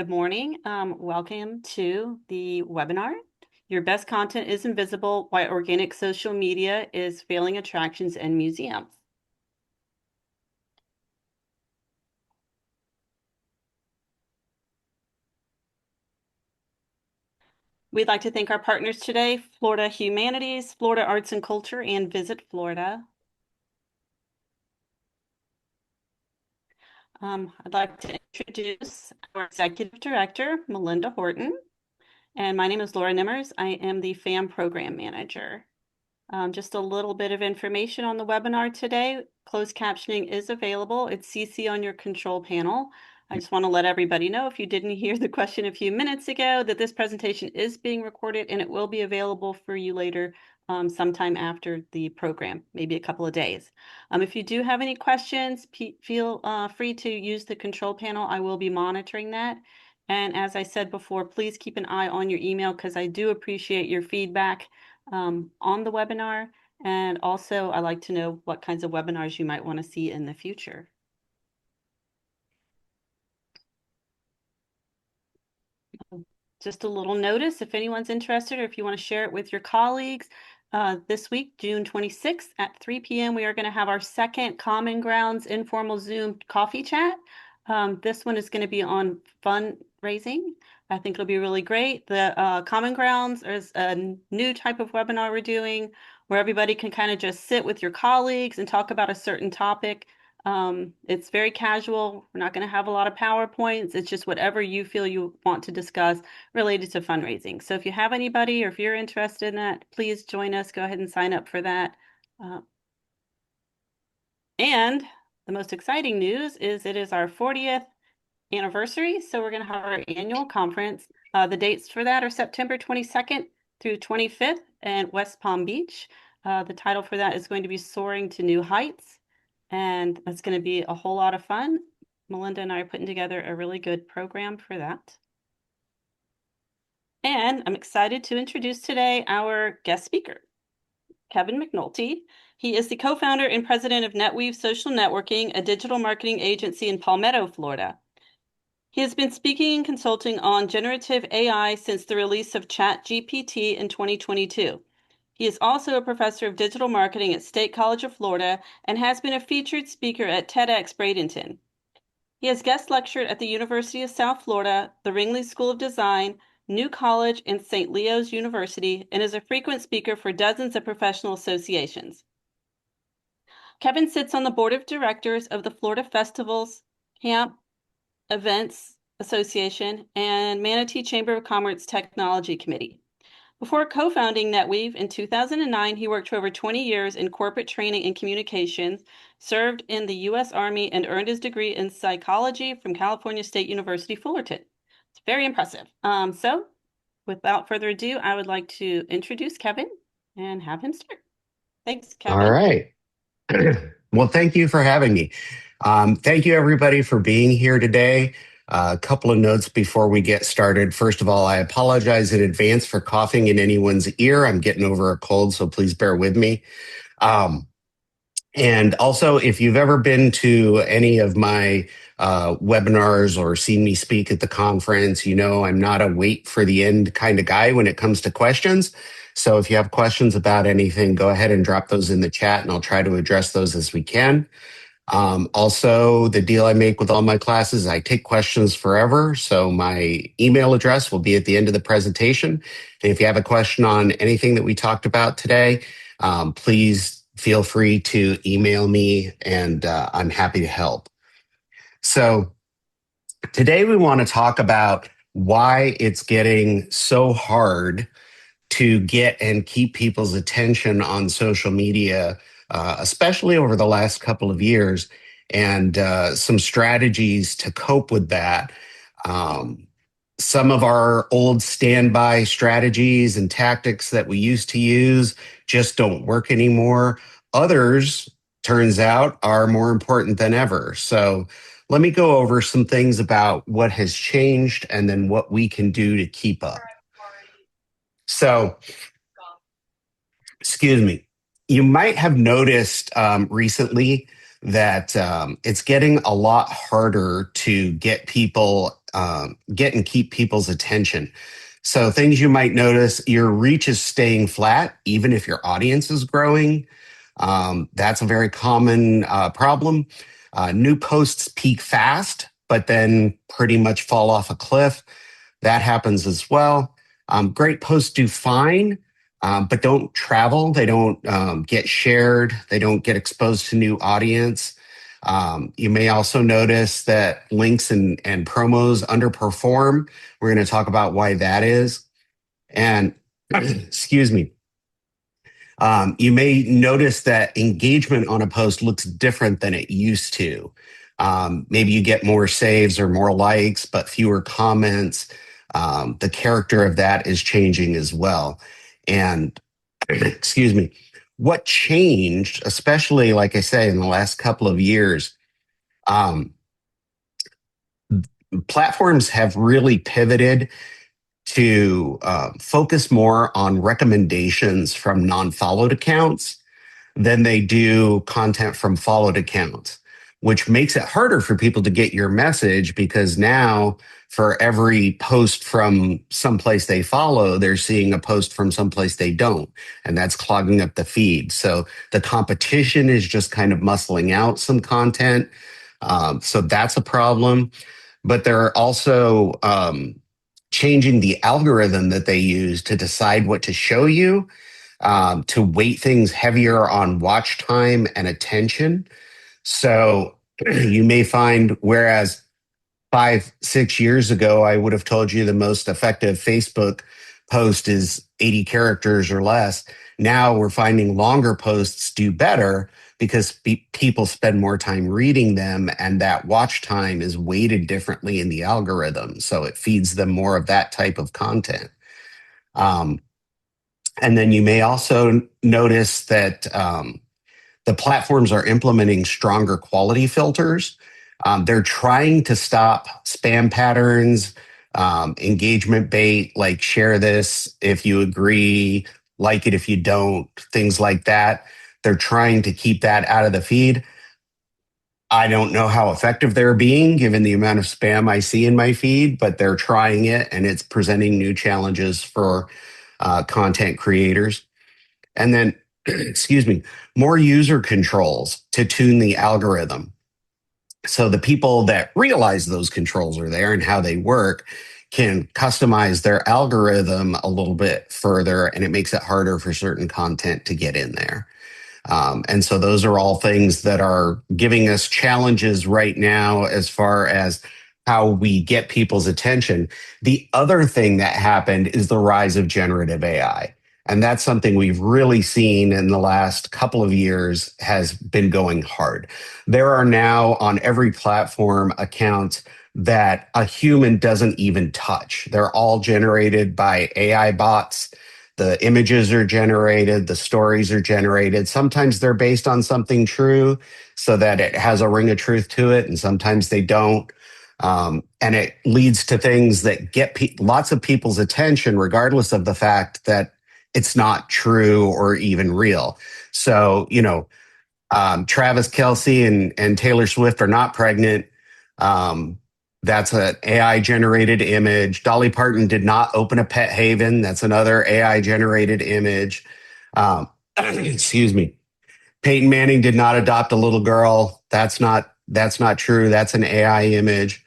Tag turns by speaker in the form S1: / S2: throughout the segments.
S1: Good morning. Welcome to the webinar. Your best content is invisible, why organic social media is failing attractions and museums. We'd like to thank our partners today, Florida Humanities, Florida Arts and Culture, and Visit Florida. I'd like to introduce our Executive Director, Melinda Horton, and my name is Laura Nimmers. I am the FAM Program Manager. Just a little bit of information on the webinar today. Closed captioning is available. It's CC on your control panel. I just want to let everybody know, if you didn't hear the question a few minutes ago, that this presentation is being recorded and it will be available for you later sometime after the program, maybe a couple of days. If you do have any questions, feel free to use the control panel. I will be monitoring that. And as I said before, please keep an eye on your email because I do appreciate your feedback on the webinar. And also, I like to know what kinds of webinars you might want to see in the future. Just a little notice, if anyone's interested or if you want to share it with your colleagues, this week, June 26th at 3 p.m., we are going to have our second Common Grounds informal Zoom coffee chat. This one is going to be on fundraising. I think it'll be really great. The Common Grounds is a new type of webinar we're doing where everybody can kind of just sit with your colleagues and talk about a certain topic. It's very casual. We're not going to have a lot of PowerPoints. It's just whatever you feel you want to discuss related to fundraising. So if you have anybody or if you're interested in that, please join us. Go ahead and sign up for that. And the most exciting news is it is our 40th anniversary. So we're going to have our annual conference. The dates for that are September 22nd through 25th in West Palm Beach. The title for that is going to be Soaring to New Heights. And that's going to be a whole lot of fun. Melinda and I are putting together a really good program for that. And I'm excited to introduce today our guest speaker, Kevin McNulty. He is the co-founder and president of NetWeave Social Networking, a digital marketing agency in Palmetto, Florida. He has been speaking and consulting on generative AI since the release of ChatGPT in 2022. He is also a professor of digital marketing at State College of Florida and has been a featured speaker at TEDx Bradenton. He has guest lectured at the University of South Florida, the Ringley School of Design, New College, and St. Leo's University, and is a frequent speaker for dozens of professional associations. Kevin sits on the board of directors of the Florida Festivals, Camp, Events Association, and Manatee Chamber of Commerce Technology Committee. Before co-founding NetWeave in 2009, he worked for over 20 years in corporate training and communications, served in the U.S. Army, and earned his degree in psychology from California State University, Fullerton. It's very impressive. So without further ado, I would like to introduce Kevin and have him start. Thanks, Kevin.
S2: All right. Well, thank you for having me. Thank you, everybody, for being here today. A couple of notes before we get started. First of all, I apologize in advance for coughing in anyone's ear. I'm getting over a cold, so please bear with me. And also, if you've ever been to any of my webinars or seen me speak at the conference, you know I'm not a wait for the end kind of guy when it comes to questions. So if you have questions about anything, go ahead and drop those in the chat and I'll try to address those as we can. Also, the deal I make with all my classes, I take questions forever. So my email address will be at the end of the presentation. And if you have a question on anything that we talked about today, please feel free to email me and I'm happy to help. So today we want to talk about why it's getting so hard to get and keep people's attention on social media, especially over the last couple of years, and some strategies to cope with that. Some of our old standby strategies and tactics that we used to use just don't work anymore. Others, turns out, are more important than ever. So let me go over some things about what has changed and then what we can do to keep up. So, excuse me, you might have noticed recently that it's getting a lot harder to get people get and keep people's attention. So things you might notice, your reach is staying flat, even if your audience is growing. That's a very common problem. New posts peak fast, but then pretty much fall off a cliff. That happens as well. Great posts do fine, but don't travel. They don't get shared. They don't get exposed to new audience. You may also notice that links and promos underperform. We're going to talk about why that is. And excuse me. You may notice that engagement on a post looks different than it used to. Maybe you get more saves or more likes, but fewer comments. The character of that is changing as well. And excuse me, what changed, especially like I say, in the last couple of years, um, platforms have really pivoted to focus more on recommendations from non-followed accounts than they do content from followed accounts, which makes it harder for people to get your message because now for every post from someplace they follow, they're seeing a post from someplace they don't, and that's clogging up the feed. So the competition is just kind of muscling out some content. So that's a problem. But they're also changing the algorithm that they use to decide what to show you, to weight things heavier on watch time and attention. So you may find, whereas 5, 6 years ago, I would have told you the most effective Facebook post is 80 characters or less. Now we're finding longer posts do better because people spend more time reading them, and that watch time is weighted differently in the algorithm. So it feeds them more of that type of content. Um, and then you may also notice that the platforms are implementing stronger quality filters. They're trying to stop spam patterns, engagement bait, like share this if you agree, like it if you don't, things like that. They're trying to keep that out of the feed. I don't know how effective they're being given the amount of spam I see in my feed, but they're trying it and it's presenting new challenges for content creators. And then, excuse me, more user controls to tune the algorithm. So the people that realize those controls are there and how they work can customize their algorithm a little bit further, and it makes it harder for certain content to get in there. And so those are all things that are giving us challenges right now as far as how we get people's attention. The other thing that happened is the rise of generative AI. And that's something we've really seen in the last couple of years has been going hard. There are now on every platform accounts that a human doesn't even touch. They're all generated by AI bots. The images are generated, the stories are generated. Sometimes they're based on something true so that it has a ring of truth to it, and sometimes they don't. And it leads to things that get lots of people's attention, regardless of the fact that it's not true or even real. So, Travis Kelce and Taylor Swift are not pregnant. That's an AI generated image. Dolly Parton did not open a pet haven. That's another AI generated image. Excuse me. Peyton Manning did not adopt a little girl. That's not true. That's an AI image.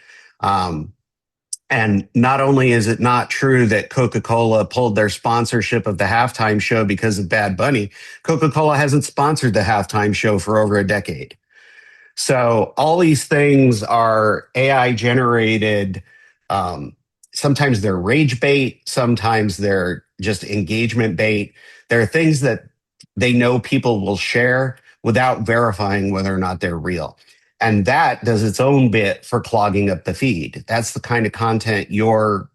S2: And not only is it not true that Coca-Cola pulled their sponsorship of the halftime show because of Bad Bunny, Coca-Cola hasn't sponsored the halftime show for over a decade. So all these things are AI generated. Sometimes they're rage bait. Sometimes they're just engagement bait. There are things that they know people will share without verifying whether or not they're real. And that does its own bit for clogging up the feed. That's the kind of content you're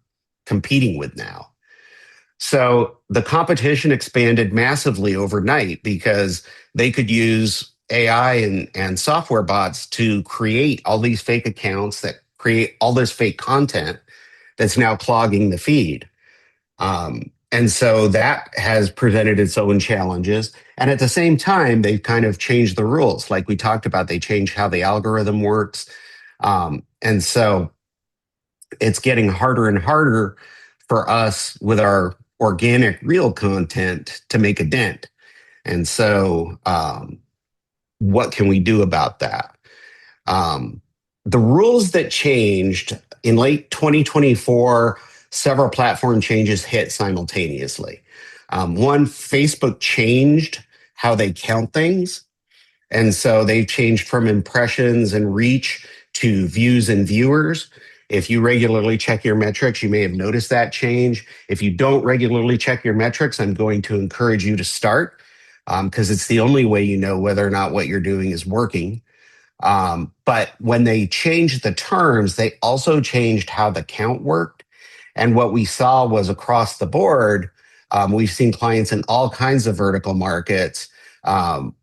S2: competing with now. So the competition expanded massively overnight because they could use AI and software bots to create all these fake accounts that create all this fake content that's now clogging the feed. And so that has presented its own challenges. And at the same time, they've kind of changed the rules. Like we talked about, they changed how the algorithm works. And so it's getting harder and harder for us with our organic real content to make a dent. And so, what can we do about that? Um, the rules that changed in late 2024, several platform changes hit simultaneously. One, Facebook changed how they count things. And so they've changed from impressions and reach to views and viewers. If you regularly check your metrics, you may have noticed that change. If you don't regularly check your metrics, I'm going to encourage you to start because it's the only way you know whether or not what you're doing is working. But when they changed the terms, they also changed how the count worked. And what we saw was across the board, we've seen clients in all kinds of vertical markets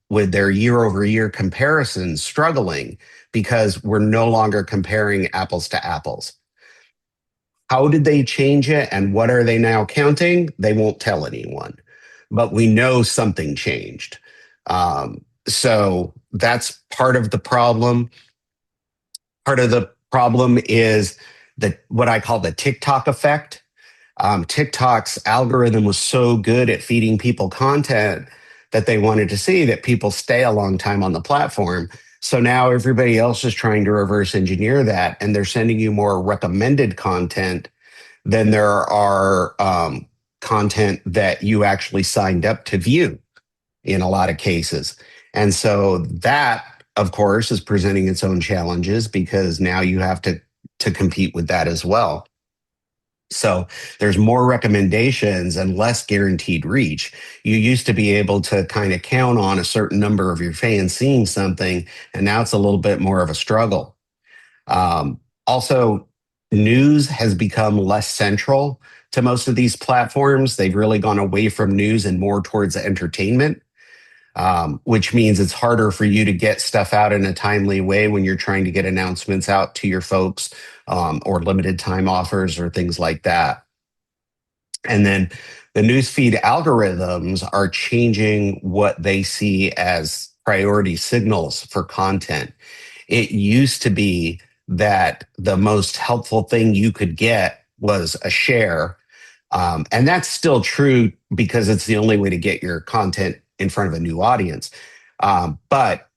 S2: with their year over year comparisons struggling because we're no longer comparing apples to apples. How did they change it and what are they now counting? They won't tell anyone, but we know something changed. So that's part of the problem. Part of the problem is what I call the TikTok effect. TikTok's algorithm was so good at feeding people content that they wanted to see that people stay a long time on the platform. So now everybody else is trying to reverse engineer that, and they're sending you more recommended content than there are content that you actually signed up to view in a lot of cases. And so that, of course, is presenting its own challenges because now you have to compete with that as well. So there's more recommendations and less guaranteed reach. You used to be able to kind of count on a certain number of your fans seeing something, and now it's a little bit more of a struggle. Also, news has become less central to most of these platforms. They've really gone away from news and more towards entertainment. Which means it's harder for you to get stuff out in a timely way when you're trying to get announcements out to your folks or limited time offers or things like that. And then the newsfeed algorithms are changing what they see as priority signals for content. It used to be that the most helpful thing you could get was a share. And that's still true because it's the only way to get your content in front of a new audience. But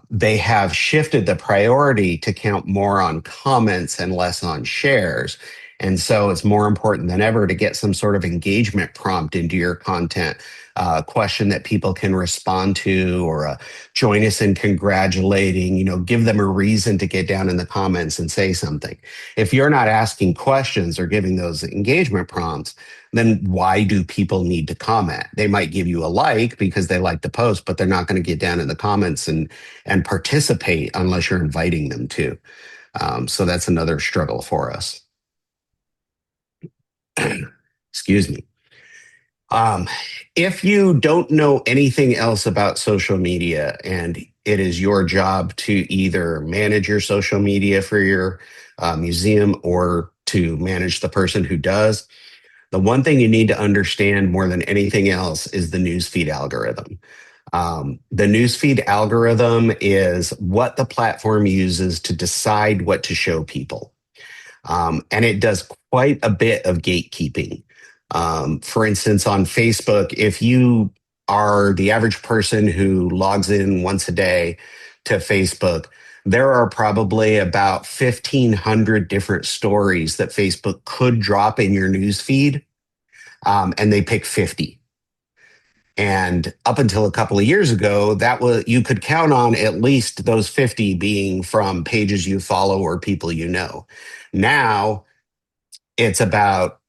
S2: they have shifted the priority to count more on comments and less on shares. And so it's more important than ever to get some sort of engagement prompt into your content, a question that people can respond to, or join us in congratulating, give them a reason to get down in the comments and say something. If you're not asking questions or giving those engagement prompts, then why do people need to comment? They might give you a like because they like the post, but they're not going to get down in the comments and participate unless you're inviting them to. So that's another struggle for us. Excuse me. If you don't know anything else about social media and it is your job to either manage your social media for your museum or to manage the person who does, the one thing you need to understand more than anything else is the newsfeed algorithm. The newsfeed algorithm is what the platform uses to decide what to show people. And it does quite a bit of gatekeeping. For instance, on Facebook, if you are the average person who logs in once a day to Facebook, there are probably about 1,500 different stories that Facebook could drop in your news feed, and they pick 50. And up until a couple of years ago, you could count on at least those 50 being from pages you follow or people you know. Now it's about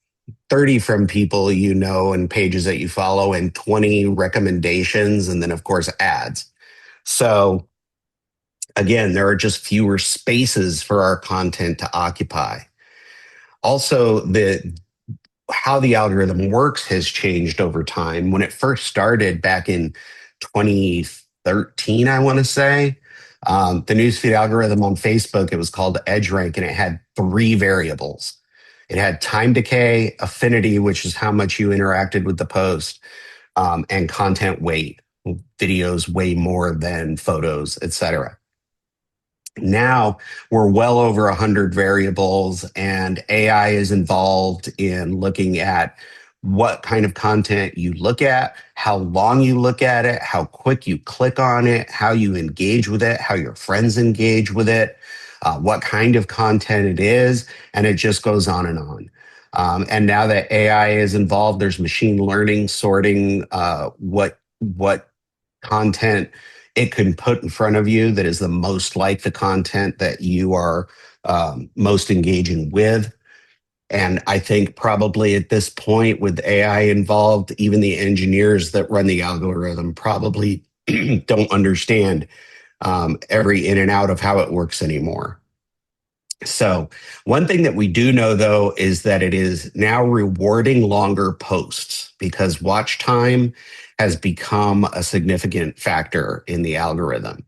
S2: 30 from people you know and pages that you follow, and 20 recommendations, and then, of course, ads. So, again, there are just fewer spaces for our content to occupy. Also, how the algorithm works has changed over time. When it first started back in 2013, I want to say, the newsfeed algorithm on Facebook, it was called EdgeRank, and it had 3 variables. It had time decay, affinity, which is how much you interacted with the post, and content weight. Videos weigh more than photos, etc. Now we're well over 100 variables, and AI is involved in looking at what kind of content you look at, how long you look at it, how quick you click on it, how you engage with it, how your friends engage with it, what kind of content it is, and it just goes on and on. And now that AI is involved, there's machine learning sorting what content it can put in front of you that is the most like the content that you are most engaging with. And I think probably at this point, with AI involved, even the engineers that run the algorithm probably don't understand every in and out of how it works anymore. So, one thing that we do know though is that it is now rewarding longer posts because watch time has become a significant factor in the algorithm.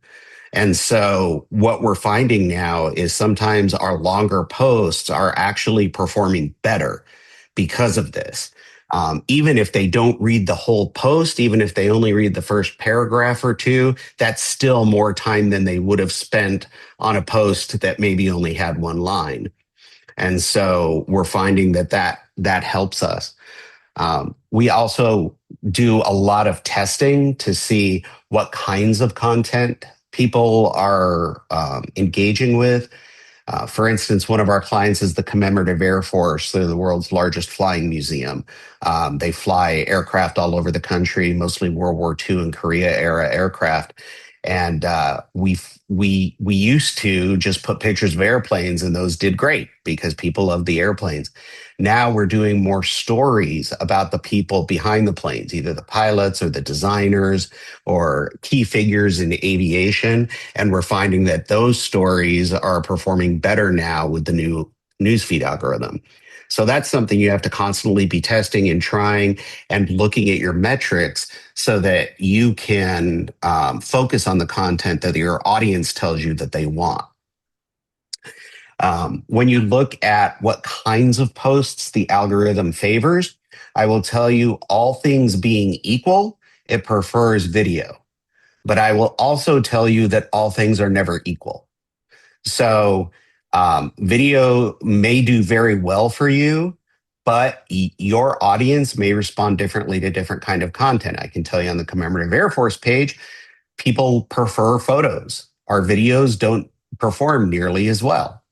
S2: And so what we're finding now is sometimes our longer posts are actually performing better because of this. Even if they don't read the whole post, even if they only read the first paragraph or two, that's still more time than they would have spent on a post that maybe only had one line. And so we're finding that helps us. We also do a lot of testing to see what kinds of content people are engaging with. For instance, one of our clients is the Commemorative Air Force. They're the world's largest flying museum. They fly aircraft all over the country, mostly World War II and Korea era aircraft. And we used to just put pictures of airplanes, and those did great because people love the airplanes. Now we're doing more stories about the people behind the planes, either the pilots or the designers or key figures in aviation. And we're finding that those stories are performing better now with the new newsfeed algorithm. So that's something you have to constantly be testing and trying and looking at your metrics so that you can focus on the content that your audience tells you that they want. When you look at what kinds of posts the algorithm favors, I will tell you, all things being equal, it prefers video. But I will also tell you that all things are never equal. So video may do very well for you, but your audience may respond differently to different kind of content. I can tell you on the Commemorative Air Force page, people prefer photos. Our videos don't perform nearly as well.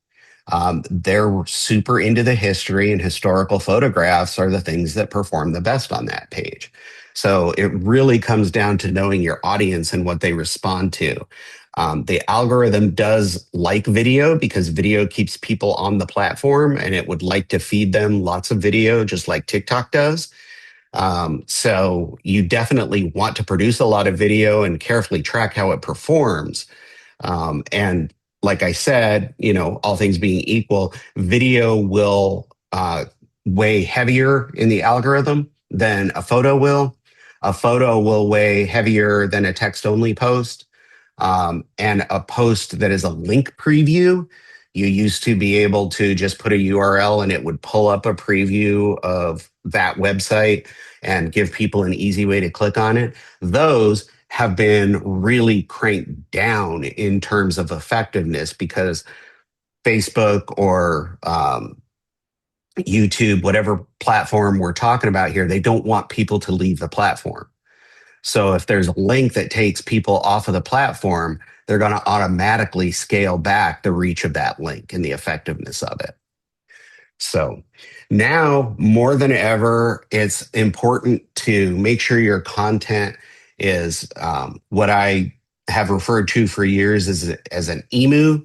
S2: They're super into the history, and historical photographs are the things that perform the best on that page. So it really comes down to knowing your audience and what they respond to. The algorithm does like video because video keeps people on the platform, and it would like to feed them lots of video, just like TikTok does. So you definitely want to produce a lot of video and carefully track how it performs. And like I said, all things being equal, video will weigh heavier in the algorithm than a photo will. A photo will weigh heavier than a text only post. And a post that is a link preview, you used to be able to just put a URL and it would pull up a preview of that website and give people an easy way to click on it. Those have been really cranked down in terms of effectiveness because Facebook or YouTube, whatever platform we're talking about here, they don't want people to leave the platform. So if there's a link that takes people off of the platform, they're going to automatically scale back the reach of that link and the effectiveness of it. So now more than ever, it's important to make sure your content is what I have referred to for years as an emu.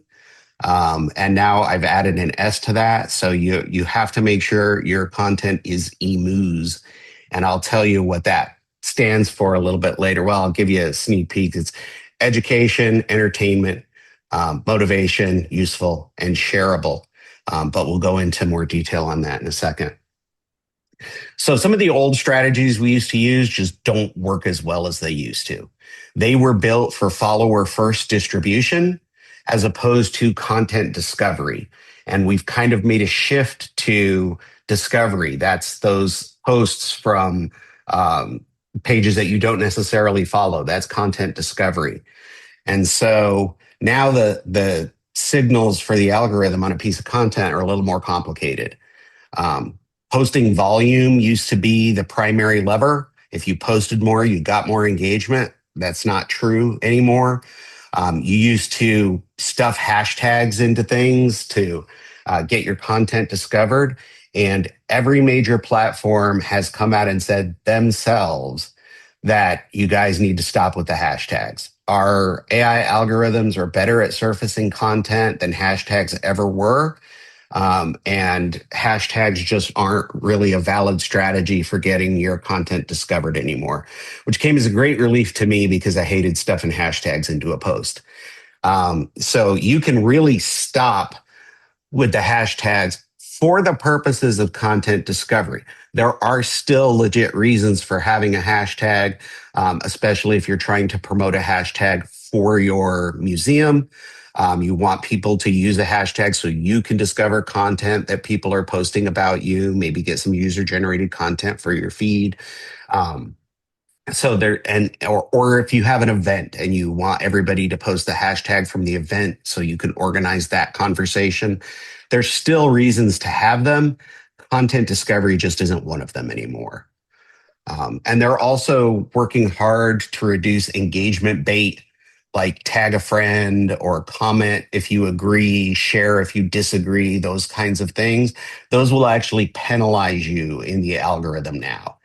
S2: And now I've added an S to that. So you have to make sure your content is emus. And I'll tell you what that stands for a little bit later. Well, I'll give you a sneak peek. It's education, entertainment, motivation, useful, and shareable. But we'll go into more detail on that in a second. So some of the old strategies we used to use just don't work as well as they used to. They were built for follower first distribution as opposed to content discovery. And we've kind of made a shift to discovery. That's those posts from pages that you don't necessarily follow. That's content discovery. And so now the signals for the algorithm on a piece of content are a little more complicated. Um, Posting volume used to be the primary lever. If you posted more, you got more engagement. That's not true anymore. You used to stuff hashtags into things to get your content discovered. And every major platform has come out and said themselves that you guys need to stop with the hashtags. Our AI algorithms are better at surfacing content than hashtags ever were. And hashtags just aren't really a valid strategy for getting your content discovered anymore, which came as a great relief to me because I hated stuffing hashtags into a post. So you can really stop with the hashtags for the purposes of content discovery. There are still legit reasons for having a hashtag, especially if you're trying to promote a hashtag for your museum. You want people to use a hashtag so you can discover content that people are posting about you, maybe get some user generated content for your feed. Um, so there and or if you have an event and you want everybody to post the hashtag from the event so you can organize that conversation, there's still reasons to have them. Content discovery just isn't one of them anymore. And they're also working hard to reduce engagement bait, like tag a friend or comment if you agree, share if you disagree, those kinds of things. Those will actually penalize you in the algorithm now.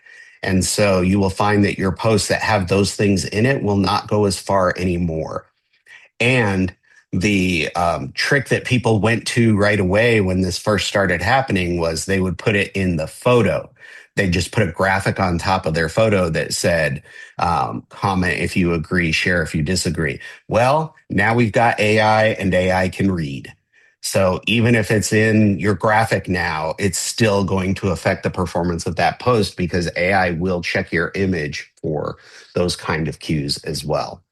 S2: And so you will find that your posts that have those things in it will not go as far anymore. And the trick that people went to right away when this first started happening was they would put it in the photo. They just put a graphic on top of their photo that said, comment if you agree, share if you disagree. Well, now we've got AI and AI can read. So even if it's in your graphic now, it's still going to affect the performance of that post because AI will check your image for those kind of cues as well.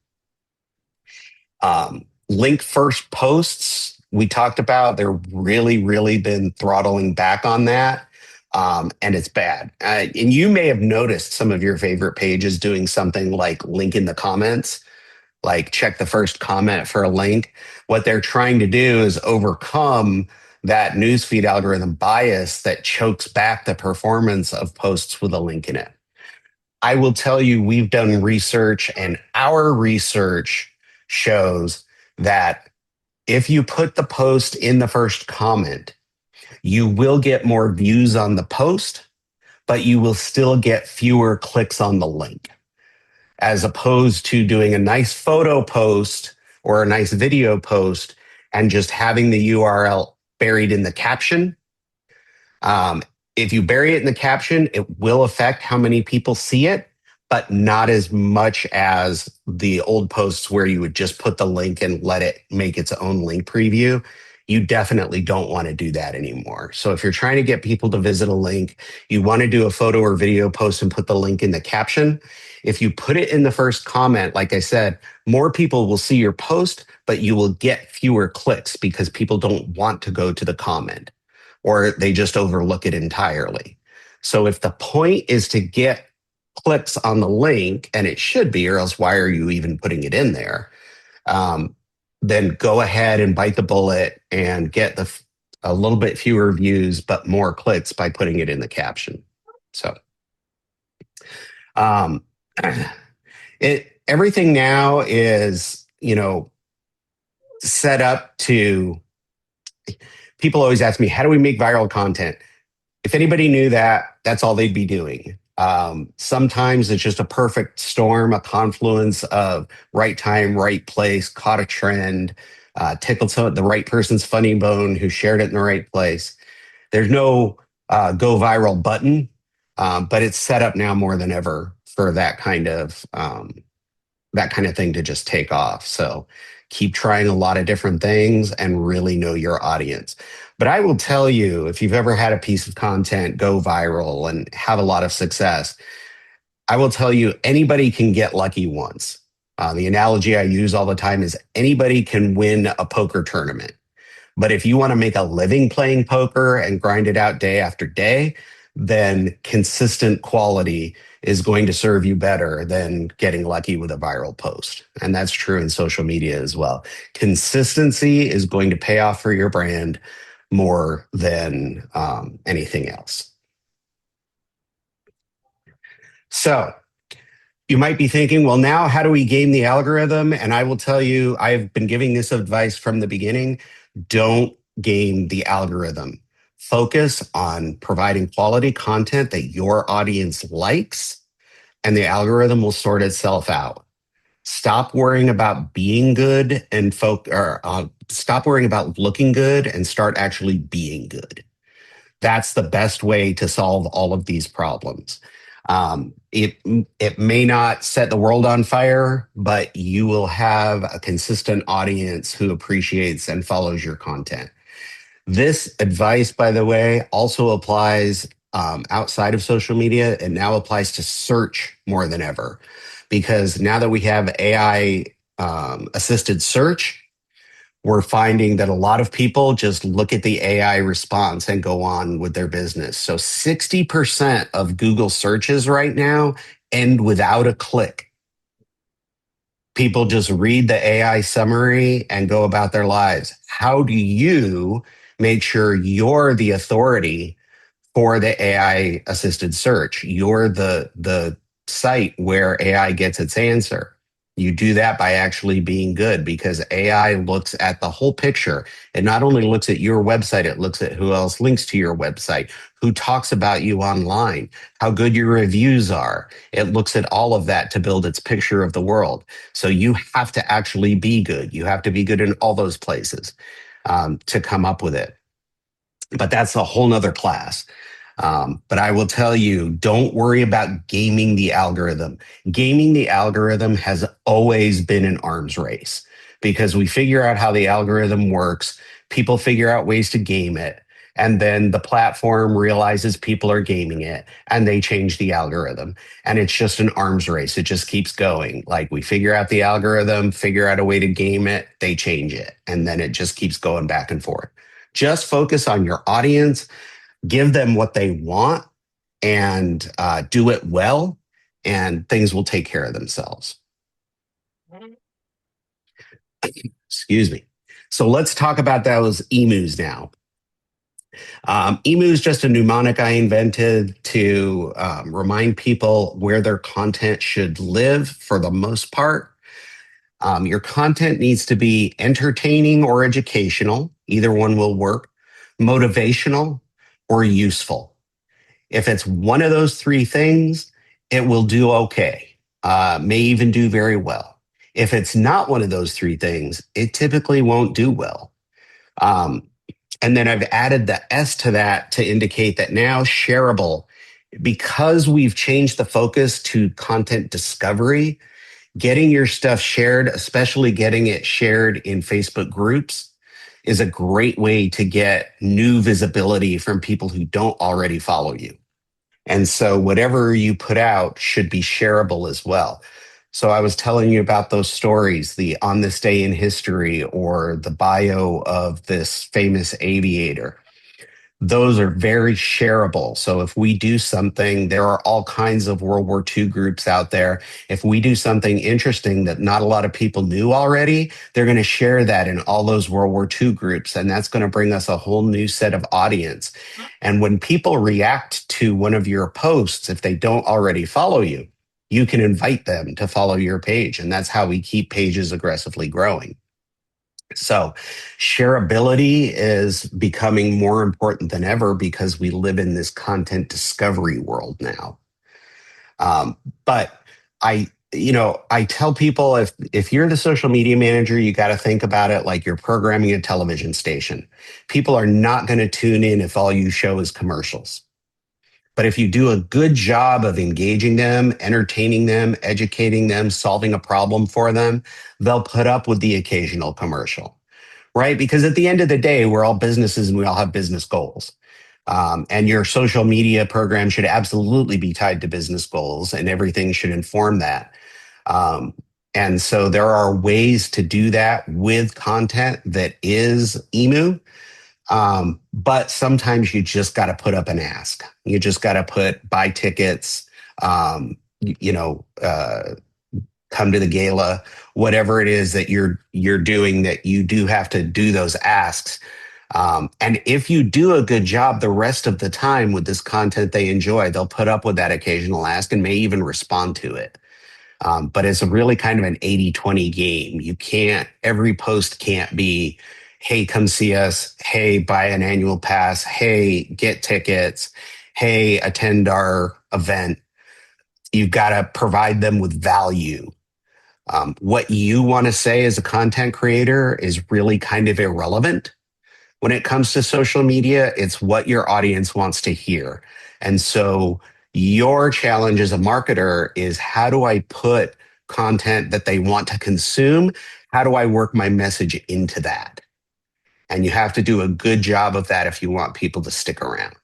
S2: Link first posts, we talked about, they're really been throttling back on that. And it's bad. And you may have noticed some of your favorite pages doing something like link in the comments, like check the first comment for a link. What they're trying to do is overcome that newsfeed algorithm bias that chokes back the performance of posts with a link in it. I will tell you, we've done research, and our research shows that if you put the post in the first comment, you will get more views on the post, but you will still get fewer clicks on the link, as opposed to doing a nice photo post or a nice video post and just having the URL buried in the caption. If you bury it in the caption, it will affect how many people see it, but not as much as the old posts where you would just put the link and let it make its own link preview. You definitely don't want to do that anymore. So if you're trying to get people to visit a link, you want to do a photo or video post and put the link in the caption. If you put it in the first comment, like I said, more people will see your post, but you will get fewer clicks because people don't want to go to the comment or they just overlook it entirely. So if the point is to get clicks on the link, and it should be, or else why are you even putting it in there? Then go ahead and bite the bullet and get a little bit fewer views, but more clicks by putting it in the caption. So everything now is, set up to, people always ask me, how do we make viral content? If anybody knew that, that's all they'd be doing. Sometimes it's just a perfect storm, a confluence of right time, right place, caught a trend, tickled the right person's funny bone who shared it in the right place. There's no go viral button, but it's set up now more than ever for that kind of thing to just take off. So keep trying a lot of different things and really know your audience. But I will tell you, if you've ever had a piece of content go viral and have a lot of success, I will tell you, anybody can get lucky once. The analogy I use all the time is anybody can win a poker tournament. But if you want to make a living playing poker and grind it out day after day, then consistent quality is going to serve you better than getting lucky with a viral post. And that's true in social media as well. Consistency is going to pay off for your brand more than anything else. So you might be thinking, well, now how do we game the algorithm? And I will tell you, I've been giving this advice from the beginning. Don't game the algorithm. Focus on providing quality content that your audience likes, and the algorithm will sort itself out. Stop worrying about being good and stop worrying about looking good and start actually being good. That's the best way to solve all of these problems. It may not set the world on fire, but you will have a consistent audience who appreciates and follows your content. This advice, by the way, also applies outside of social media. It now applies to search more than ever, because now that we have AI assisted search, we're finding that a lot of people just look at the AI response and go on with their business. So 60% of Google searches right now end without a click. People just read the AI summary and go about their lives. How do you make sure you're the authority for the AI assisted search? You're the site where AI gets its answer. You do that by actually being good, because AI looks at the whole picture. It not only looks at your website, it looks at who else links to your website, who talks about you online, how good your reviews are. It looks at all of that to build its picture of the world. So you have to actually be good. You have to be good in all those places to come up with it. But that's a whole nother class. But I will tell you, don't worry about gaming the algorithm. Gaming the algorithm has always been an arms race, because we figure out how the algorithm works, people figure out ways to game it, and then the platform realizes people are gaming it and they change the algorithm. And it's just an arms race. It just keeps going. Like, we figure out the algorithm, figure out a way to game it, they change it, and then it just keeps going back and forth. Just focus on your audience, give them what they want, and do it well, and things will take care of themselves. Excuse me. So let's talk about those emus now. Emu is just a mnemonic I invented to remind people where their content should live for the most part. Your content needs to be entertaining or educational. Either one will work. Motivational or useful. If it's one of those three things, it will do okay, may even do very well. If it's not one of those three things, it typically won't do well. And then I've added the S to that to indicate that now shareable, because we've changed the focus to content discovery, getting your stuff shared, especially getting it shared in Facebook groups, is a great way to get new visibility from people who don't already follow you. And so whatever you put out should be shareable as well. So I was telling you about those stories, the on this day in history or the bio of this famous aviator. Those are very shareable. So if we do something, there are all kinds of World War II groups out there. If we do something interesting that not a lot of people knew already, they're going to share that in all those World War II groups. And that's going to bring us a whole new set of audience. And when people react to one of your posts, if they don't already follow you, you can invite them to follow your page. And that's how we keep pages aggressively growing. So shareability is becoming more important than ever, because we live in this content discovery world now. But I tell people, if you're the social media manager, you got to think about it like you're programming a television station. People are not going to tune in if all you show is commercials. But if you do a good job of engaging them, entertaining them, educating them, solving a problem for them, they'll put up with the occasional commercial, right? Because at the end of the day, we're all businesses and we all have business goals. And your social media program should absolutely be tied to business goals, and everything should inform that. And so there are ways to do that with content that is emu. But sometimes you just got to put up an ask. You just got to buy tickets, you know, come to the gala, whatever it is that you're doing, that you do have to do those asks. And if you do a good job the rest of the time with this content they enjoy, they'll put up with that occasional ask and may even respond to it. But it's a really kind of an 80-20 game. You can't, every post can't be, hey, come see us. Hey, buy an annual pass. Hey, get tickets. Hey, attend our event. You've got to provide them with value. What you want to say as a content creator is really kind of irrelevant. When it comes to social media, it's what your audience wants to hear. And so your challenge as a marketer is, how do I put content that they want to consume? How do I work my message into that? And you have to do a good job of that if you want people to stick around.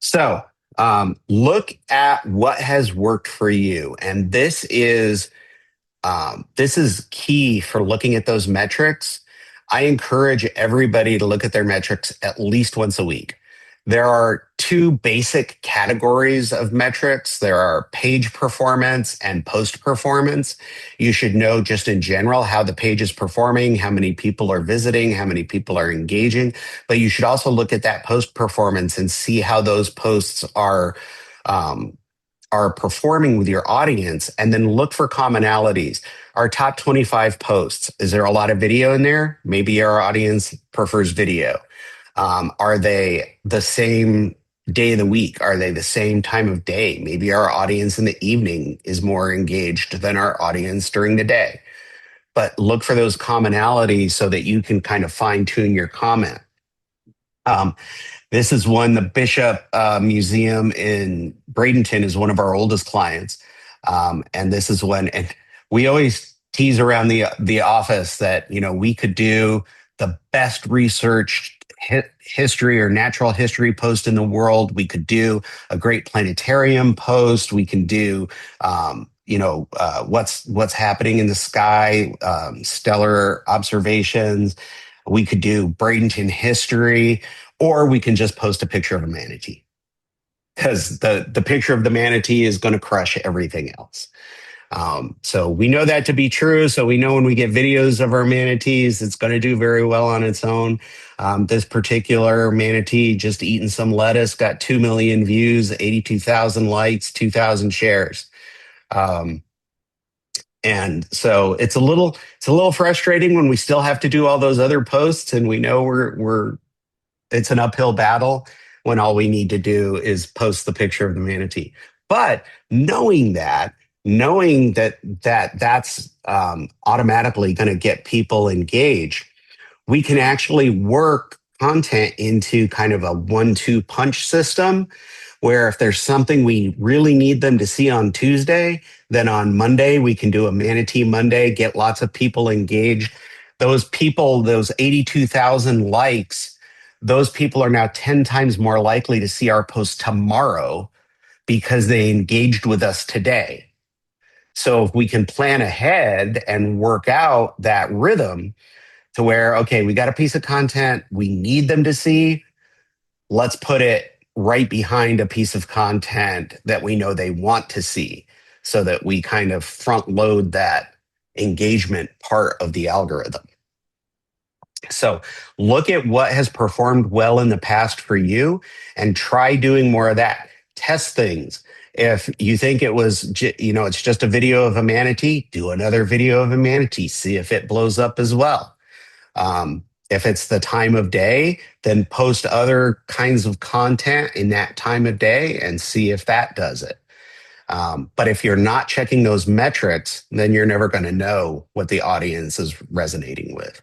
S2: So look at what has worked for you. And this is key for looking at those metrics. I encourage everybody to look at their metrics at least once a week. There are two basic categories of metrics. There are page performance and post performance. You should know just in general how the page is performing, how many people are visiting, how many people are engaging. But you should also look at that post performance and see how those posts um, are performing with your audience, and then look for commonalities. Our top 25 posts, is there a lot of video in there? Maybe our audience prefers video. Are they the same day of the week? Are they the same time of day? Maybe our audience in the evening is more engaged than our audience during the day. But look for those commonalities so that you can kind of fine tune your comment. Um, this is one, the Bishop Museum in Bradenton is one of our oldest clients. And this is one, and we always tease around the office that, you know, we could do the best researched history or natural history post in the world. We could do a great planetarium post. We can do, what's happening in the sky, stellar observations. We could do Bradenton history, or we can just post a picture of a manatee, because the picture of the manatee is going to crush everything else. So we know that to be true. So we know when we get videos of our manatees, it's going to do very well on its own. This particular manatee just eating some lettuce got 2 million views, 82,000 likes, 2,000 shares. And so it's a little frustrating when we still have to do all those other posts, and we know it's an uphill battle when all we need to do is post the picture of the manatee. But knowing that that's automatically going to get people engaged, we can actually work content into kind of a 1-2 punch system, where if there's something we really need them to see on Tuesday, then on Monday we can do a Manatee Monday, get lots of people engaged. Those people, those 82,000 likes, those people are now 10 times more likely to see our post tomorrow because they engaged with us today. So if we can plan ahead and work out that rhythm to where, okay, we got a piece of content we need them to see, let's put it right behind a piece of content that we know they want to see, so that we kind of front load that engagement part of the algorithm. So look at what has performed well in the past for you and try doing more of that. Test things. If you think it's just a video of a manatee, do another video of a manatee, see if it blows up as well. If it's the time of day, then post other kinds of content in that time of day and see if that does it. But if you're not checking those metrics, then you're never going to know what the audience is resonating with.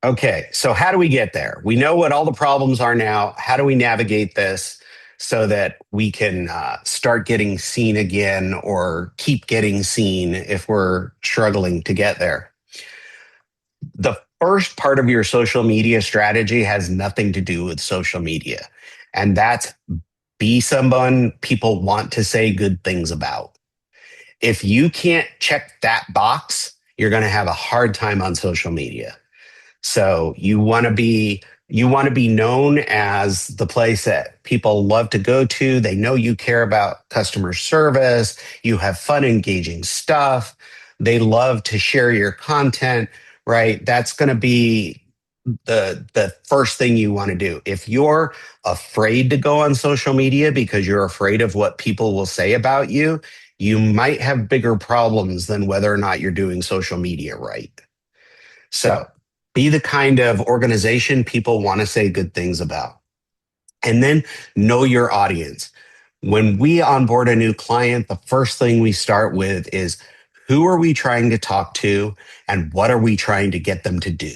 S2: Okay, so how do we get there? We know what all the problems are now. How do we navigate this so that we can start getting seen again, or keep getting seen if we're struggling to get there? The first part of your social media strategy has nothing to do with social media. And that's be someone people want to say good things about. If you can't check that box, you're going to have a hard time on social media. So you want to be known as the place that people love to go to. They know you care about customer service. You have fun, engaging stuff. They love to share your content, right? That's going to be the first thing you want to do. If you're afraid to go on social media because you're afraid of what people will say about you, you might have bigger problems than whether or not you're doing social media right. So be the kind of organization people want to say good things about. And then know your audience. When we onboard a new client, the first thing we start with is who are we trying to talk to and what are we trying to get them to do?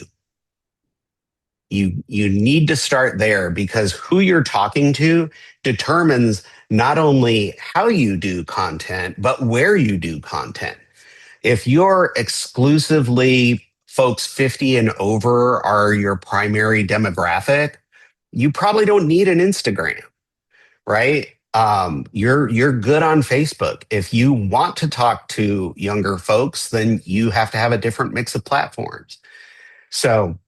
S2: You need to start there because who you're talking to determines not only how you do content, but where you do content. If you're exclusively folks 50 and over are your primary demographic, you probably don't need an Instagram, right? You're good on Facebook. If you want to talk to younger folks, then you have to have a different mix of platforms. So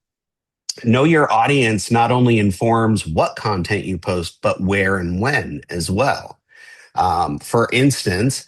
S2: know your audience not only informs what content you post, but where and when as well. For instance,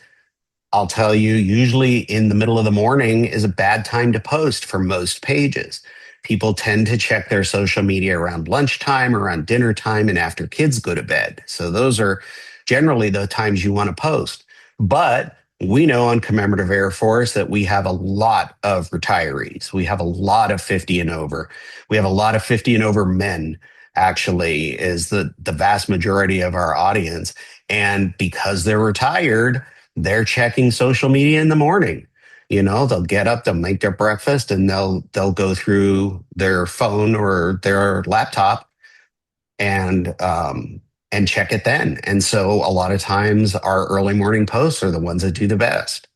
S2: I'll tell you, usually in the middle of the morning is a bad time to post for most pages. People tend to check their social media around lunchtime, around dinner time, and after kids go to bed. So those are generally the times you want to post. But we know on Commemorative Air Force that we have a lot of retirees. We have a lot of 50 and over. We have a lot of 50 and over men, actually, is the vast majority of our audience. And because they're retired, they're checking social media in the morning. You know, they'll get up, they'll make their breakfast, and they'll go through their phone or their laptop and check it then. And so a lot of times our early morning posts are the ones that do the best.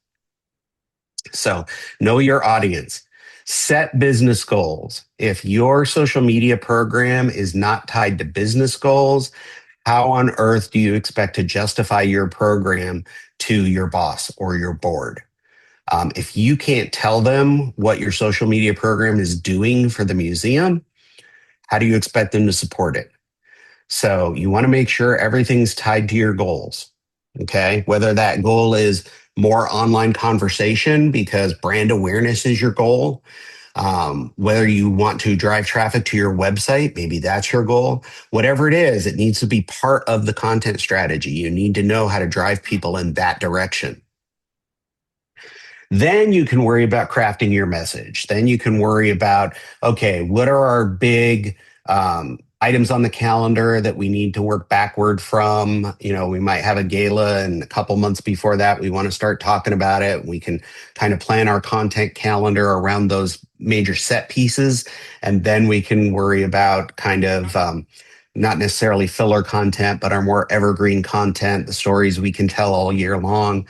S2: So know your audience. Set business goals. If your social media program is not tied to business goals, how on earth do you expect to justify your program to your boss or your board? If you can't tell them what your social media program is doing for the museum, how do you expect them to support it? So you want to make sure everything's tied to your goals. Okay. Whether that goal is more online conversation because brand awareness is your goal, whether you want to drive traffic to your website, maybe that's your goal. Whatever it is, it needs to be part of the content strategy. You need to know how to drive people in that direction. Then you can worry about crafting your message. Then you can worry about, okay, what are our big items on the calendar that we need to work backward from? You know, we might have a gala, and a couple months before that, we want to start talking about it. We can kind of plan our content calendar around those major set pieces. And then we can worry about kind of not necessarily filler content, but our more evergreen content, the stories we can tell all year long.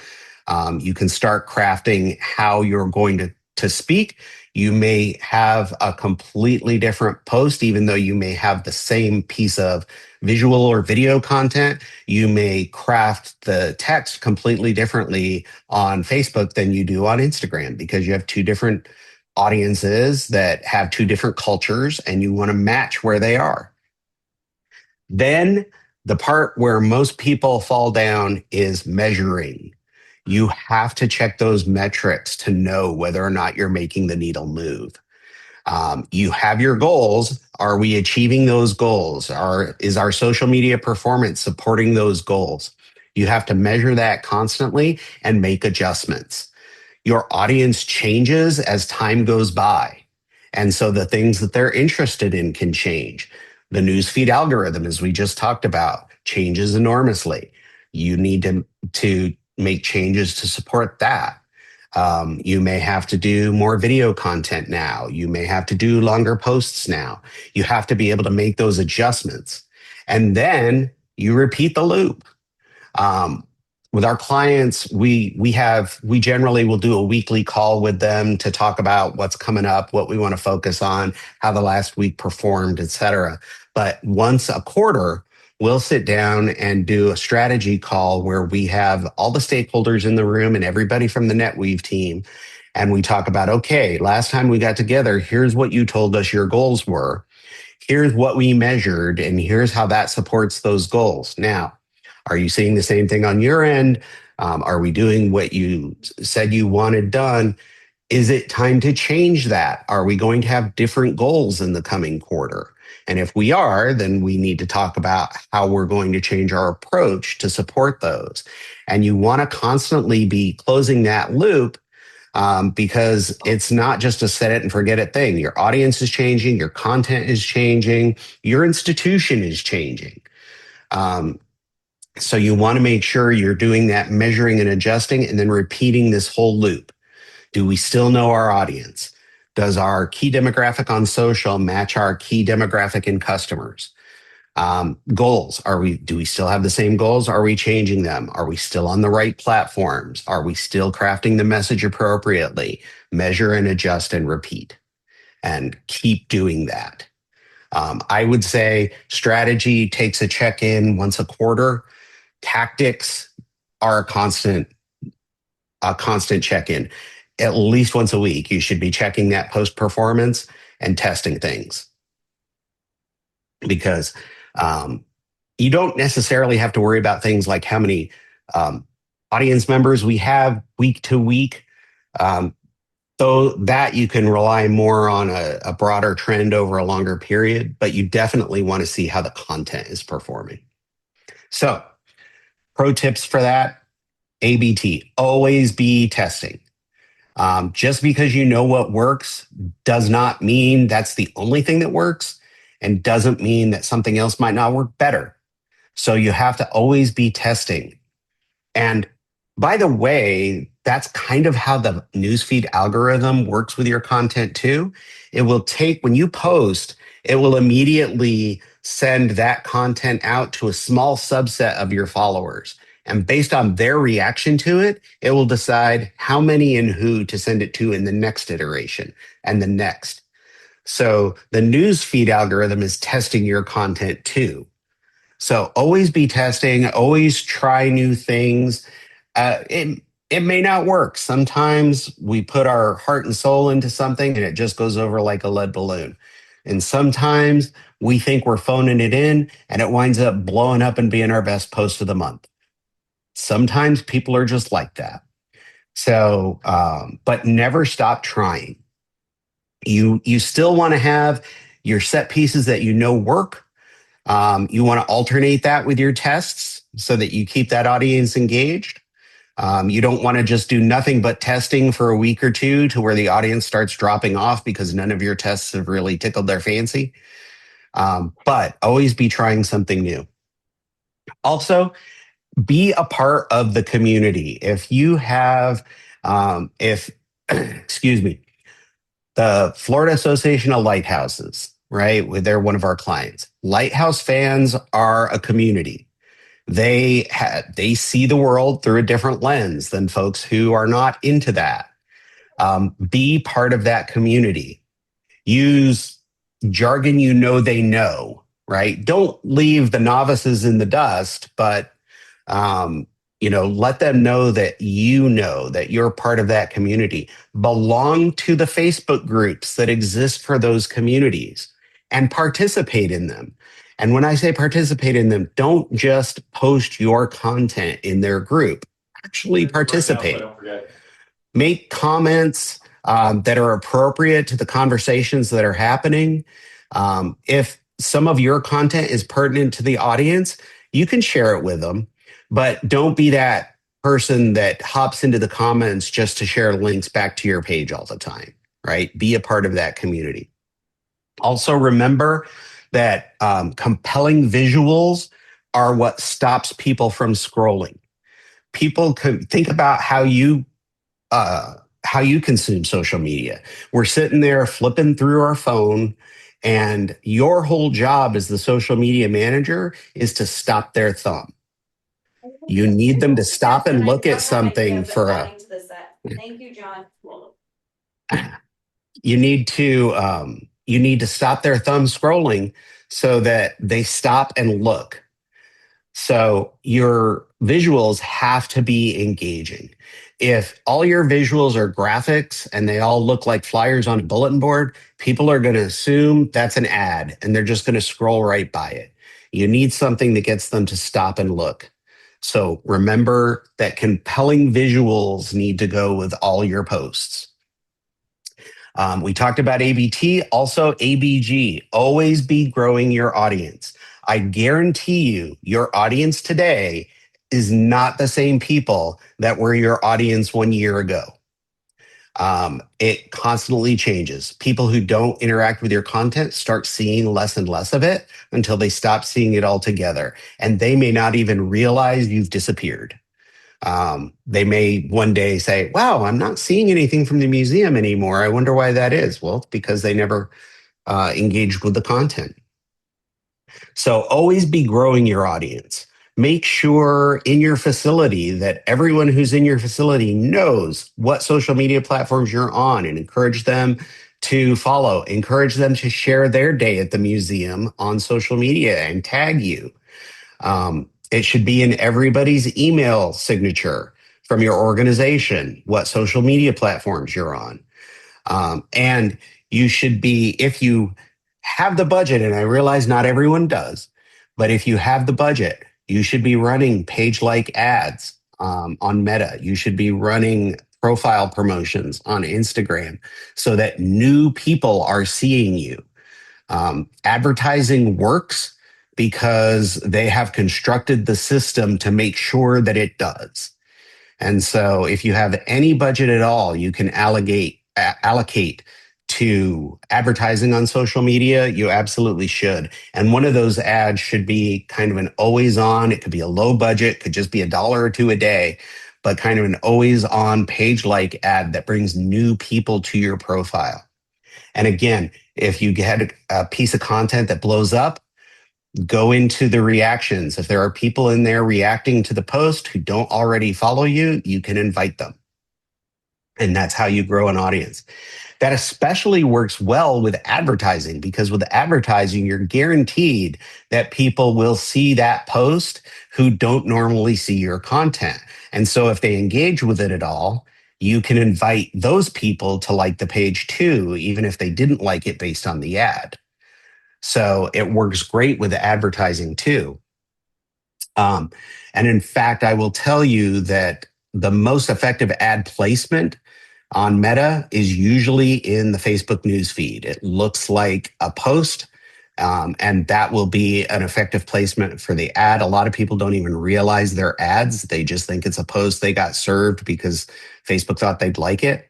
S2: You can start crafting how you're going to speak. You may have a completely different post, even though you may have the same piece of visual or video content. You may craft the text completely differently on Facebook than you do on Instagram because you have two different audiences that have two different cultures and you want to match where they are. Then the part where most people fall down is measuring. You have to check those metrics to know whether or not you're making the needle move. You have your goals. Are we achieving those goals? Is our social media performance supporting those goals? You have to measure that constantly and make adjustments. Your audience changes as time goes by. And so the things that they're interested in can change. The newsfeed algorithm, as we just talked about, changes enormously. You need to make changes to support that. You may have to do more video content now. You may have to do longer posts now. You have to be able to make those adjustments. And then you repeat the loop. With our clients, we generally will do a weekly call with them to talk about what's coming up, what we want to focus on, how the last week performed, et cetera. But once a quarter, we'll sit down and do a strategy call where we have all the stakeholders in the room and everybody from the NetWeave team. And we talk about, okay, last time we got together, here's what you told us your goals were. Here's what we measured, and here's how that supports those goals. Now, are you seeing the same thing on your end? Are we doing what you said you wanted done? Is it time to change that? Are we going to have different goals in the coming quarter? And if we are, then we need to talk about how we're going to change our approach to support those. And you want to constantly be closing that loop because it's not just a set it and forget it thing. Your audience is changing, your content is changing, your institution is changing. So you want to make sure you're doing that measuring and adjusting and then repeating this whole loop. Do we still know our audience? Does our key demographic on social match our key demographic in customers? Goals. Do we still have the same goals? Are we changing them? Are we still on the right platforms? Are we still crafting the message appropriately? Measure and adjust and repeat and keep doing that. I would say strategy takes a check-in once a quarter. Tactics are a constant check-in. At least once a week, you should be checking that post-performance and testing things. Because you don't necessarily have to worry about things like how many audience members we have week to week. Though that you can rely more on a broader trend over a longer period, but you definitely want to see how the content is performing. So, pro tips for that, ABT, always be testing. Just because you know what works does not mean that's the only thing that works and doesn't mean that something else might not work better. So you have to always be testing. And by the way, that's kind of how the newsfeed algorithm works with your content too. It will take, when you post, it will immediately send that content out to a small subset of your followers. And based on their reaction to it, it will decide how many and who to send it to in the next iteration and the next. So the newsfeed algorithm is testing your content too. So always be testing, always try new things. It may not work. Sometimes we put our heart and soul into something and it just goes over like a lead balloon. And sometimes we think we're phoning it in and it winds up blowing up and being our best post of the month. Sometimes people are just like that. So, but never stop trying. You still want to have your set pieces that you know work. You want to alternate that with your tests so that you keep that audience engaged. You don't want to just do nothing but testing for a week or two to where the audience starts dropping off because none of your tests have really tickled their fancy. But always be trying something new. Also, be a part of the community. If you have, excuse me, the Florida Association of Lighthouses, right? They're one of our clients. Lighthouse fans are a community. They see the world through a different lens than folks who are not into that. Be part of that community. Use jargon you know they know, right? Don't leave the novices in the dust, but let them know that you're part of that community. Belong to the Facebook groups that exist for those communities and participate in them. And when I say participate in them, don't just post your content in their group. Actually participate. Make comments that are appropriate to the conversations that are happening. If some of your content is pertinent to the audience, you can share it with them. But don't be that person that hops into the comments just to share links back to your page all the time, right? Be a part of that community. Also remember that compelling visuals are what stops people from scrolling. People can think about how you consume social media. We're sitting there flipping through our phone, and your whole job as the social media manager is to stop their thumb. You need them to stop and look at something for a.
S3: Thank you, John.
S2: You need to stop their thumb scrolling so that they stop and look. So your visuals have to be engaging. If all your visuals are graphics and they all look like flyers on a bulletin board, people are going to assume that's an ad and they're just going to scroll right by it. You need something that gets them to stop and look. So remember that compelling visuals need to go with all your posts. We talked about ABT, also ABG. Always be growing your audience. I guarantee you, your audience today is not the same people that were your audience 1 year ago. It constantly changes. People who don't interact with your content start seeing less and less of it until they stop seeing it altogether. And they may not even realize you've disappeared. They may one day say, wow, I'm not seeing anything from the museum anymore. I wonder why that is. Well, it's because they never engaged with the content. So always be growing your audience. Make sure in your facility that everyone who's in your facility knows what social media platforms you're on and encourage them to follow, encourage them to share their day at the museum on social media and tag you. It should be in everybody's email signature from your organization, what social media platforms you're on. And you should be, if you have the budget, and I realize not everyone does, but if you have the budget, you should be running page like ads on Meta. You should be running profile promotions on Instagram so that new people are seeing you. Advertising works because they have constructed the system to make sure that it does. And so if you have any budget at all, you can allocate to advertising on social media, you absolutely should. And one of those ads should be kind of an always on. It could be a low budget, could just be $1 or $2 a day, but kind of an always on page like ad that brings new people to your profile. And again, if you get a piece of content that blows up, go into the reactions. If there are people in there reacting to the post who don't already follow you, you can invite them. And that's how you grow an audience. That especially works well with advertising because with advertising, you're guaranteed that people will see that post who don't normally see your content. And so if they engage with it at all, you can invite those people to like the page too, even if they didn't like it based on the ad. So it works great with advertising too. And in fact, I will tell you that the most effective ad placement on Meta is usually in the Facebook news feed. It looks like a post, and that will be an effective placement for the ad. A lot of people don't even realize they're ads. They just think it's a post they got served because Facebook thought they'd like it.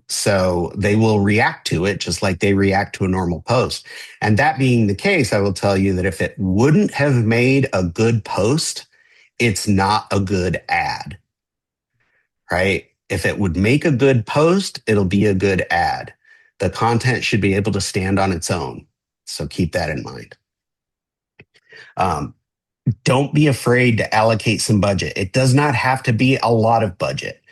S2: So they will react to it just like they react to a normal post. And that being the case, I will tell you that if it wouldn't have made a good post, it's not a good ad, right? If it would make a good post, it'll be a good ad. The content should be able to stand on its own. So keep that in mind. Don't be afraid to allocate some budget. It does not have to be a lot of budget.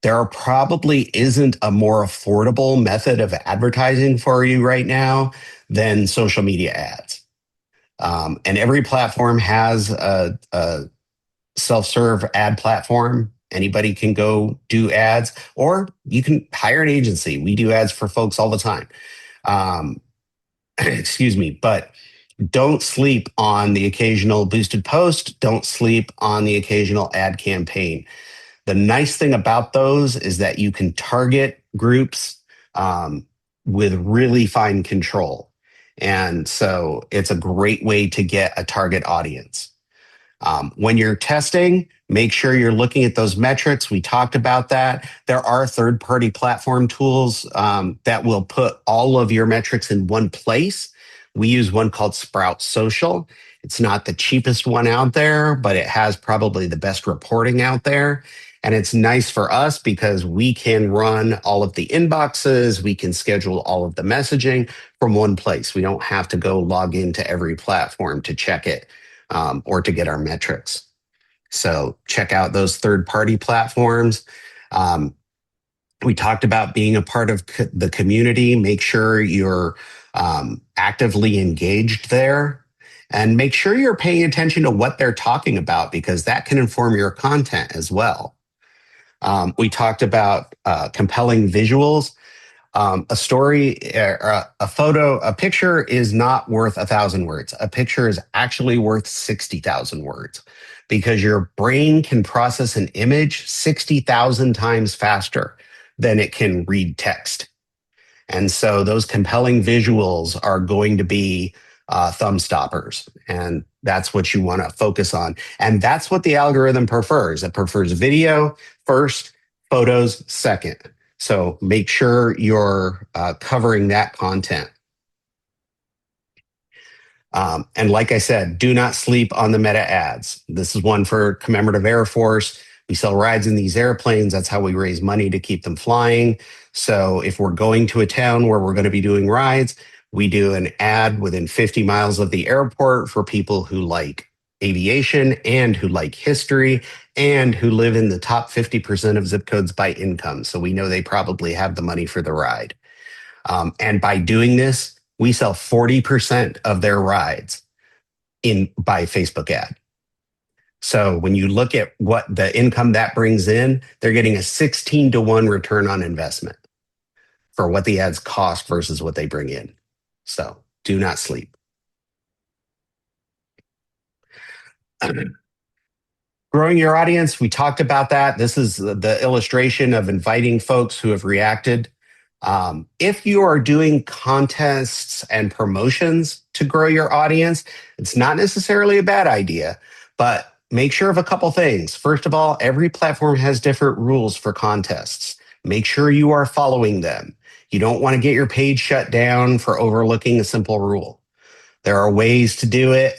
S2: There probably isn't a more affordable method of advertising for you right now than social media ads. And every platform has a self-serve ad platform. Anybody can go do ads, or you can hire an agency. We do ads for folks all the time. Excuse me, but don't sleep on the occasional boosted post. Don't sleep on the occasional ad campaign. The nice thing about those is that you can target groups with really fine control. And so it's a great way to get a target audience. When you're testing, make sure you're looking at those metrics. We talked about that. There are third-party platform tools that will put all of your metrics in one place. We use one called Sprout Social. It's not the cheapest one out there, but it has probably the best reporting out there. And it's nice for us because we can run all of the inboxes. We can schedule all of the messaging from one place. We don't have to go log into every platform to check it or to get our metrics. So check out those third-party platforms. We talked about being a part of the community. Make sure you're actively engaged there. And make sure you're paying attention to what they're talking about because that can inform your content as well. We talked about compelling visuals. A story, a photo, a picture is not worth 1,000 words. A picture is actually worth 60,000 words because your brain can process an image 60,000 times faster than it can read text. And so those compelling visuals are going to be thumb stoppers. And that's what you want to focus on. And that's what the algorithm prefers. It prefers video first, photos second. So make sure you're covering that content. And like I said, do not sleep on the meta ads. This is one for Commemorative Air Force. We sell rides in these airplanes. That's how we raise money to keep them flying. So if we're going to a town where we're going to be doing rides, we do an ad within 50 miles of the airport for people who like aviation and who like history and who live in the top 50% of zip codes by income. So we know they probably have the money for the ride. And by doing this, we sell 40% of their rides in by Facebook ad. So when you look at what the income that brings in, they're getting a 16-to-1 return on investment for what the ads cost versus what they bring in. So do not sleep. Growing your audience, we talked about that. This is the illustration of inviting folks who have reacted. If you are doing contests and promotions to grow your audience, it's not necessarily a bad idea, but make sure of a couple things. First of all, every platform has different rules for contests. Make sure you are following them. You don't want to get your page shut down for overlooking a simple rule. There are ways to do it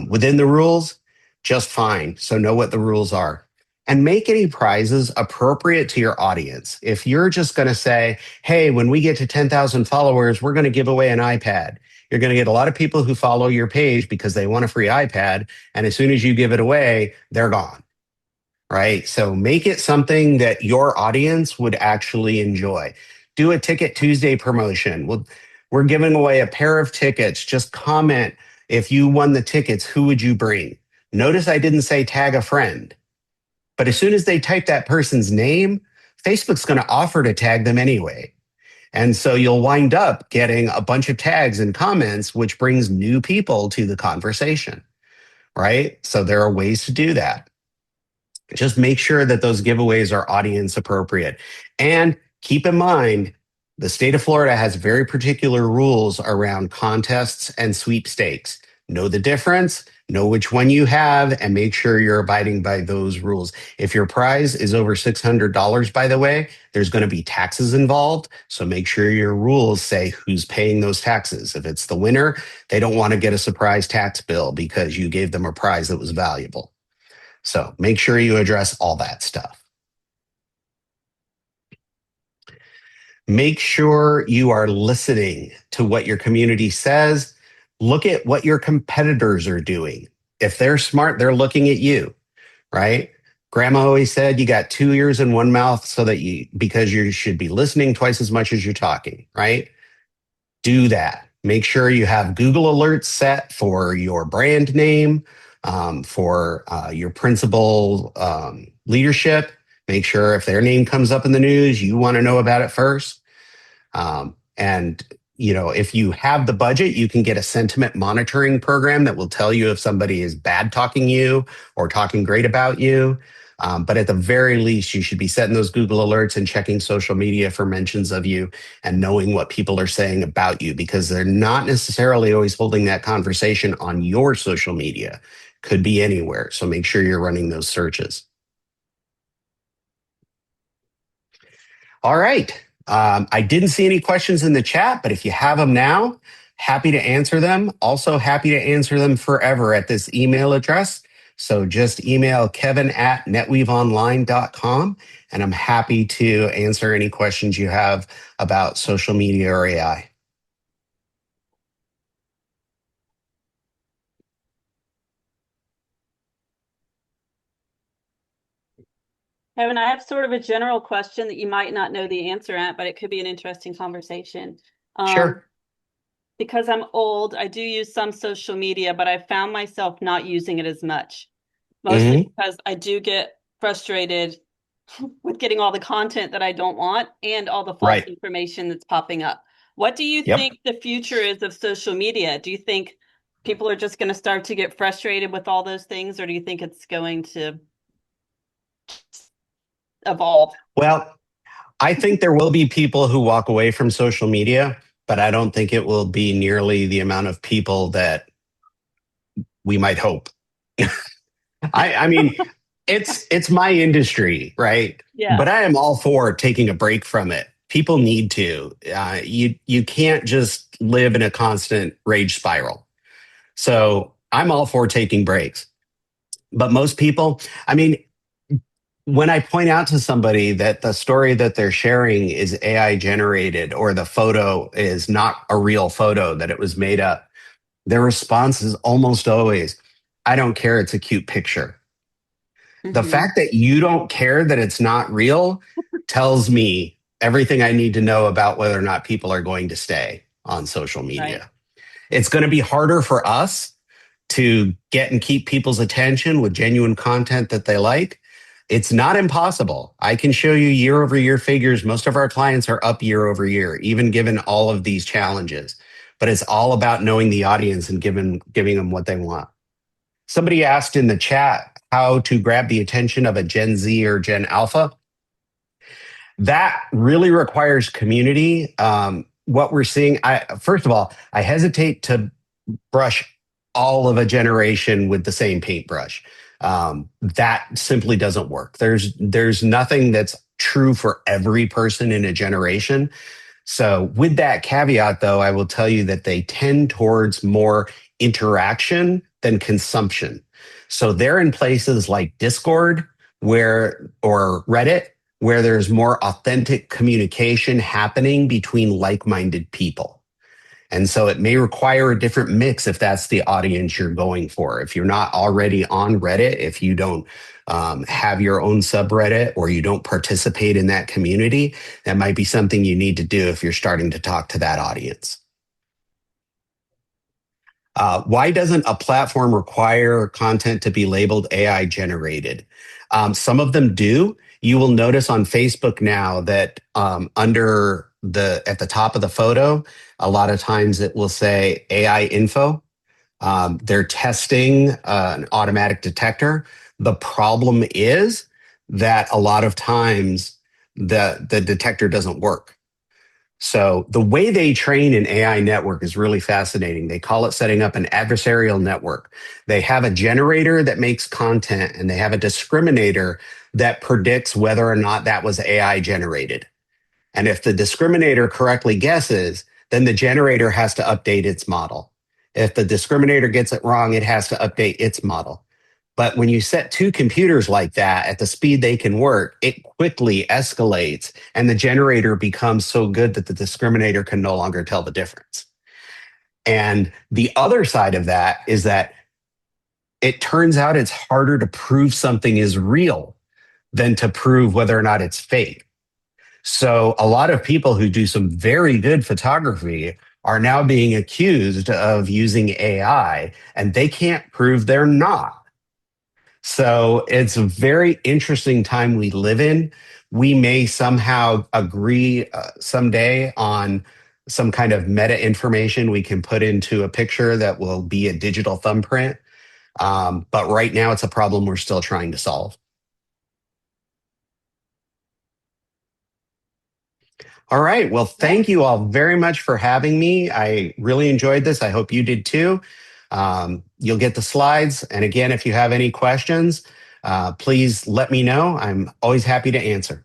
S2: within the rules, just fine. So know what the rules are. And make any prizes appropriate to your audience. If you're just going to say, hey, when we get to 10,000 followers, we're going to give away an iPad. You're going to get a lot of people who follow your page because they want a free iPad. And as soon as you give it away, they're gone. Right. So make it something that your audience would actually enjoy. Do a Ticket Tuesday promotion. We're giving away a pair of tickets. Just comment if you won the tickets, who would you bring? Notice I didn't say tag a friend. But as soon as they type that person's name, Facebook's going to offer to tag them anyway. And so you'll wind up getting a bunch of tags and comments, which brings new people to the conversation, right? So there are ways to do that. Just make sure that those giveaways are audience appropriate. And keep in mind, the state of Florida has very particular rules around contests and sweepstakes. Know the difference, know which one you have, and make sure you're abiding by those rules. If your prize is over $600, by the way, there's going to be taxes involved. So make sure your rules say who's paying those taxes. If it's the winner, they don't want to get a surprise tax bill because you gave them a prize that was valuable. So make sure you address all that stuff. Make sure you are listening to what your community says. Look at what your competitors are doing. If they're smart, they're looking at you, right? Grandma always said you got two ears and one mouth because you should be listening twice as much as you're talking, right? Do that. Make sure you have Google alerts set for your brand name, for your principal leadership. Make sure if their name comes up in the news, you want to know about it first. And if you have the budget, you can get a sentiment monitoring program that will tell you if somebody is bad talking you or talking great about you. But at the very least, you should be setting those Google alerts and checking social media for mentions of you and knowing what people are saying about you because they're not necessarily always holding that conversation on your social media. Could be anywhere. So make sure you're running those searches. All right. I didn't see any questions in the chat, but if you have them now, happy to answer them. Also happy to answer them forever at this email address. So just email kevin@netweaveonline.com, and I'm happy to answer any questions you have about social media or AI.
S1: Kevin, I have sort of a general question that you might not know the answer at, but it could be an interesting conversation.
S2: Sure.
S1: because I'm old, I do use some social media, but I found myself not using it as much, mostly
S2: Hmm.
S1: because I do get frustrated with getting all the content that I don't want and all the false
S2: Right.
S1: information that's popping up. What do you
S2: Yep.
S1: think the future is of social media? Do you think people are just going to start to get frustrated with all those things, or do you think it's going to evolve?
S2: Well, I think there will be people who walk away from social media, but I don't think it will be nearly the amount of people that we might hope. I mean, it's my industry, right?
S1: Yeah.
S2: But I am all for taking a break from it. People need to. You can't just live in a constant rage spiral. So I'm all for taking breaks. But most people, I mean, when I point out to somebody that the story that they're sharing is AI generated or the photo is not a real photo, that it was made up, their response is almost always, I don't care. It's a cute picture. The
S1: Hmm.
S2: fact that you don't care that it's not real tells me everything I need to know about whether or not people are going to stay on social
S1: Right.
S2: media. It's going to be harder for us to get and keep people's attention with genuine content that they like. It's not impossible. I can show you year over year figures. Most of our clients are up year over year, even given all of these challenges. But it's all about knowing the audience and giving them what they want. Somebody asked in the chat how to grab the attention of a Gen Z or Gen Alpha. That really requires community. What we're seeing, first of all, I hesitate to brush all of a generation with the same paintbrush. That simply doesn't work. There's nothing that's true for every person in a generation. So, with that caveat, though, I will tell you that they tend towards more interaction than consumption. So, they're in places like Discord or Reddit, where there's more authentic communication happening between like minded people. And so it may require a different mix if that's the audience you're going for. If you're not already on Reddit, if you don't have your own subreddit or you don't participate in that community, that might be something you need to do if you're starting to talk to that audience. Why doesn't a platform require content to be labeled AI generated? Some of them do. You will notice on Facebook now that under at the top of the photo, a lot of times it will say AI info. They're testing an automatic detector. The problem is that a lot of times the detector doesn't work. So the way they train an AI network is really fascinating. They call it setting up an adversarial network. They have a generator that makes content and they have a discriminator that predicts whether or not that was AI generated. And if the discriminator correctly guesses, then the generator has to update its model. If the discriminator gets it wrong, it has to update its model. But when you set two computers like that at the speed they can work, it quickly escalates and the generator becomes so good that the discriminator can no longer tell the difference. And the other side of that is that it turns out it's harder to prove something is real than to prove whether or not it's fake. So a lot of people who do some very good photography are now being accused of using AI and they can't prove they're not. So it's a very interesting time we live in. We may somehow agree someday on some kind of meta information we can put into a picture that will be a digital thumbprint. But right now, it's a problem we're still trying to solve. All right. Well,
S3: Yeah.
S2: thank you all very much for having me. I really enjoyed this. I hope you did too. You'll get the slides. And again, if you have any questions, please let me know. I'm always happy to answer.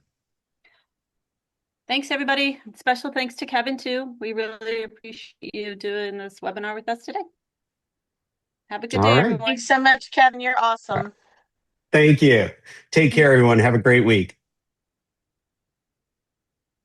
S1: Thanks, everybody. Special thanks to Kevin, too. We really appreciate you doing this webinar with us today. Have a good
S2: All
S1: day,
S2: right.
S1: everyone.
S3: Thanks so much, Kevin. You're awesome.
S2: Thank you. Take care, everyone. Have a great week.